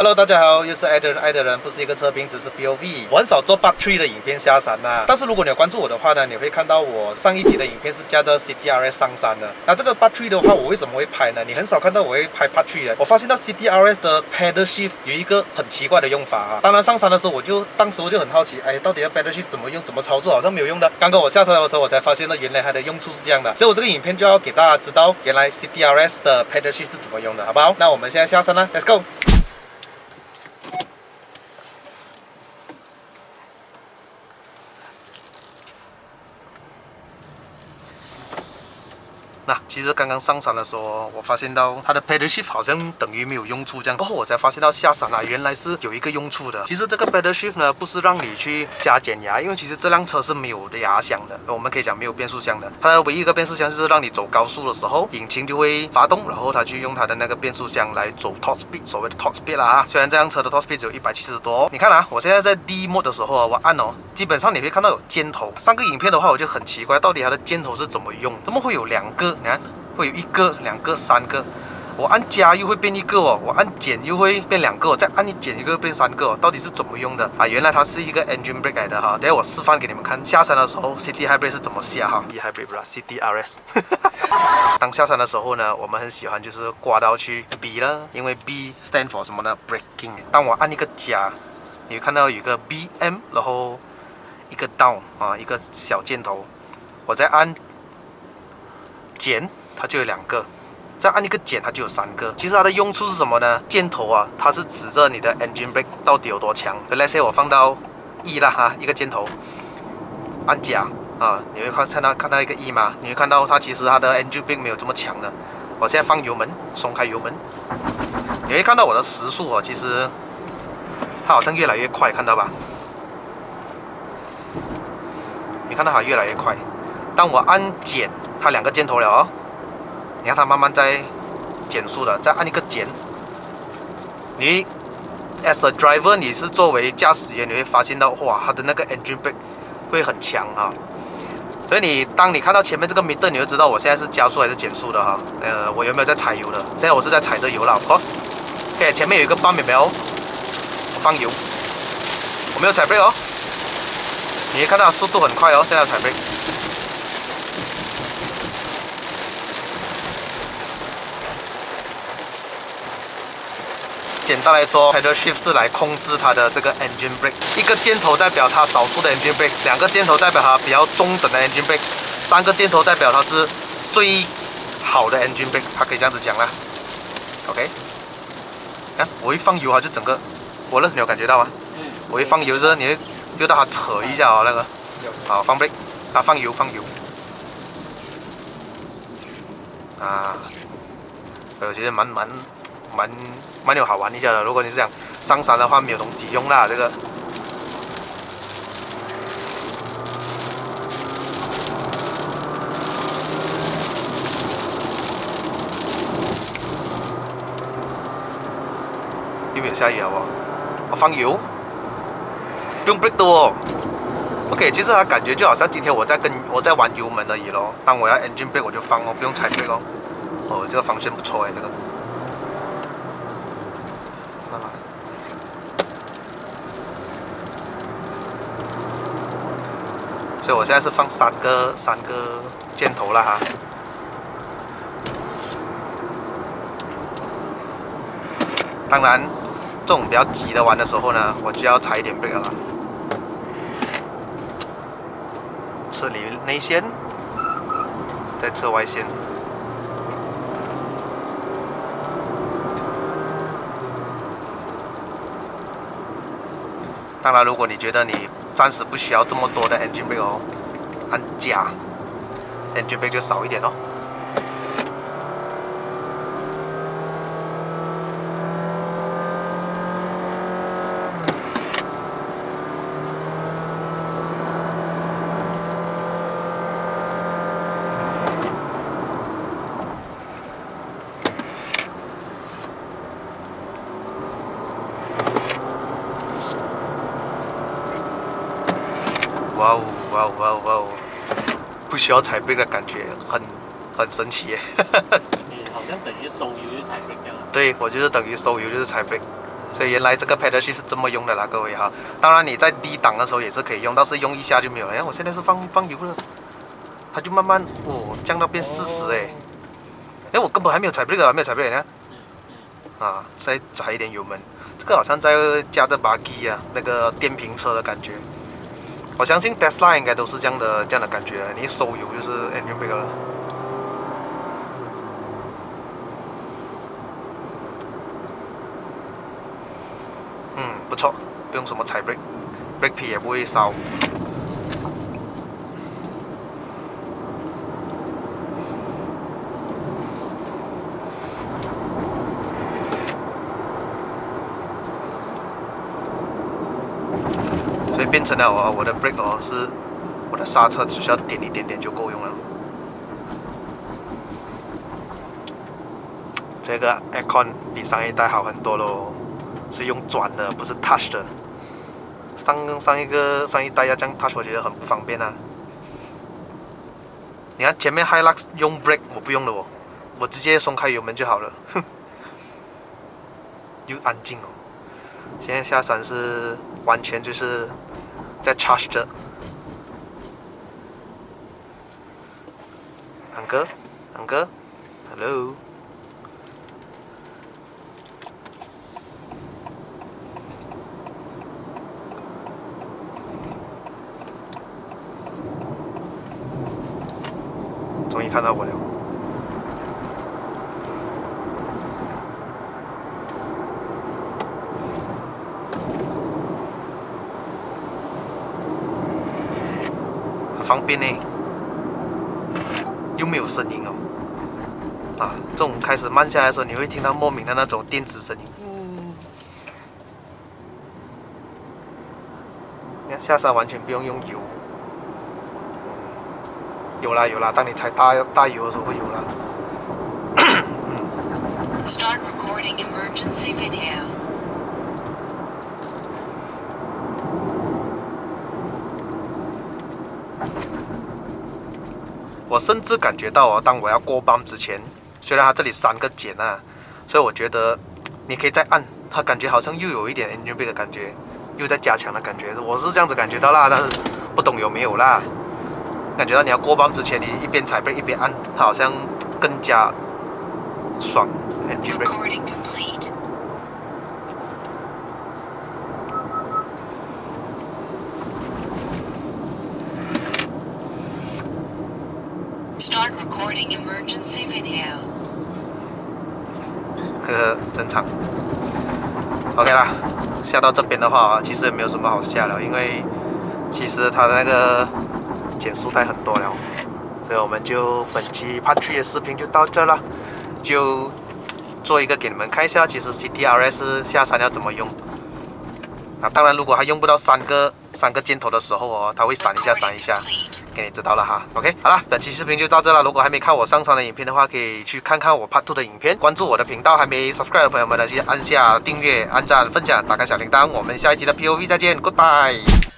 Hello， 大家好，又是爱的人，爱的人不是一个车评，只是 POV。我很少做 Part 3的影片下山啦，但是如果你有关注我的话呢，你会看到我上一集的影片是驾着 CTRS 上山的。那这个 Part 3的话，我为什么会拍呢？你很少看到我会拍 Part 3的。我发现到 CTRS 的 Pedal Shift 有一个很奇怪的用法啊。当然上山的时候，当时我就很好奇，哎，到底要 Pedal Shift 怎么用，怎么操作，好像没有用的。刚刚我下山的时候，我才发现到原来它的用处是这样的。所以我这个影片就要给大家知道，原来 CTRS 的 Pedal Shift 是怎么用的，好不好？那我们现在下山啦 ，Let's go。那其实刚刚上山的时候，我发现到它的 pedal shift 好像等于没有用处这样，过后我才发现到下山原来是有一个用处的。其实这个 pedal shift 呢，不是让你去加减压，因为其实这辆车是没有压箱的，我们可以讲没有变速箱的。它的唯一一个变速箱就是让你走高速的时候，引擎就会发动，然后它去用它的那个变速箱来走 top speed， 所谓的 top speed 啦啊。虽然这辆车的 top speed 只有170多，你看啊，我现在在 D mode 的时候我按基本上你会看到有箭头。上个影片的话，我就很奇怪，到底它的箭头是怎么用？怎么会有两个？你看，会有一个、两个、三个。我按加又会变一个哦，我按减又会变两个，再按一减一个变三个，到底是怎么用的啊？原来它是一个 engine brake 来的哈。等下我示范给你们看，下山的时候 City Hybrid 是怎么下哈 ？City Hybrid 不是 CTRS。当下山的时候呢，我们很喜欢就是挂到去 B 了，因为 B stand for 什么呢 ？Braking。当我按一个加，你会看到有一个 BM， 然后一个 down 啊，一个小箭头。我再按减，它就有两个；再按一个减，它就有三个。其实它的用处是什么呢？箭头啊，它是指着你的 engine brake 到底有多强。Let's say 我放到1啦哈，一个箭头，按加啊，你会看到一个1嘛？你会看到它其实它的 engine brake 没有这么强的。我现在放油门，松开油门，你会看到我的时速其实它好像越来越快，看到吧？你看到它越来越快。当我按减，它两个箭头了你看它慢慢在减速了，再按一个减，你 as a driver 你是作为驾驶员，你会发现到哇，它的那个 engine brake 会很强啊。所以当你看到前面这个 meter， 你就知道我现在是加速还是减速的哈。我有没有在踩油的？现在我是在踩着油了 ，of course。OK， 前面有一个bump有没有？我放油，我没有踩 brake 你会看到速度很快现在踩 brake。简单来说 ，pedal shift 是来控制它的这个 engine brake。一个箭头代表它少数的 engine brake， 两个箭头代表它比较中等的 engine brake， 三个箭头代表它是最好的 engine brake。它可以这样子讲啦。OK， 看我一放油，它就整个，我那时你有感觉到吗？我一放油之后，你会 feel 到它扯一下那个。好，放 brake， 放油。啊，我觉得蛮有好玩一下的。如果你是想上山的话，没有东西用啦，这个。有没有下雨好不好？我放油，不用 brake 的OK， 其实它感觉就好像今天我在玩油门而已咯。当我要 engine brake 我就放不用踩 brake 这个方向不错这个。所以我现在是放三个箭头了哈。当然，这种比较急的弯的时候呢，我就要踩一点 brake 了。测内线，再测外线。当然，如果你觉得你暂时不需要这么多的 engine brake 按加 engine brake 就少一点哇，不需要踩 brake 的感觉，很神奇耶。你好像等于收油就踩 brake 这样。对，我就是等于收油就是踩 brake。所以原来这个 pedal shift 是这么用的啦，各位哈。当然你在低档的时候也是可以用，但是用一下就没有了。我现在是放油了，它就慢慢降到变40哎。我根本还没有踩 brake 啊，没有踩 brake 呢。啊，再踩一点油门，这个好像在加的 buggy 啊，那个电瓶车的感觉。我相信 Tesla 应该都是这样的感觉，你一收油就是 engine brake 了。不错，不用什么踩 brake，brake皮也不会烧。所以变成了我的 brake 是我的刹车只需要点一点点就够用了。这个 Aircon 比上一代好很多咯。是用转的，不是 touch 的。上一代要这样 touch， 我觉得很不方便啊。你看前面 Hilux 用 brake， 我不用了我直接松开油门就好了。又安静哦。现在下山是完全就是在 charge 着。Uncle Hello。终于看到我了。很方便呢，又没有声音哦。这种开始慢下来的时候，你会听到莫名的那种电子声音。你看下山完全不用油。有啦，当你踩大油的时候会有啦。Start recording emergency video. 我甚至感觉到当我要过磅之前，虽然它这里3个键啊，所以我觉得你可以再按，它感觉好像又有一点 engine brake 的感觉，又在加强的感觉，我是这样子感觉到啦，但是不懂有没有啦。感觉到你要过磅之前，你一边踩 brake 一边按，它好像更加爽。engine brake。Recording complete. Start recording emergency video. 正常。OK 啦，下到这边的话，其实也没有什么好下了，因为其实它的那个减速带很多了，所以我们就本期Part 3的视频就到这了，就做一个给你们看一下，其实 CTRS 下山要怎么用。当然如果还用不到三个箭头的时候它会闪一下，给你知道了哈。OK， 好了，本期视频就到这了。如果还没看我上山的影片的话，可以去看看我 Part 2的影片，关注我的频道。还没 subscribe 的朋友们呢，记得按下订阅、按赞、分享、打开小铃铛。我们下一集的 POV 再见 ，Goodbye。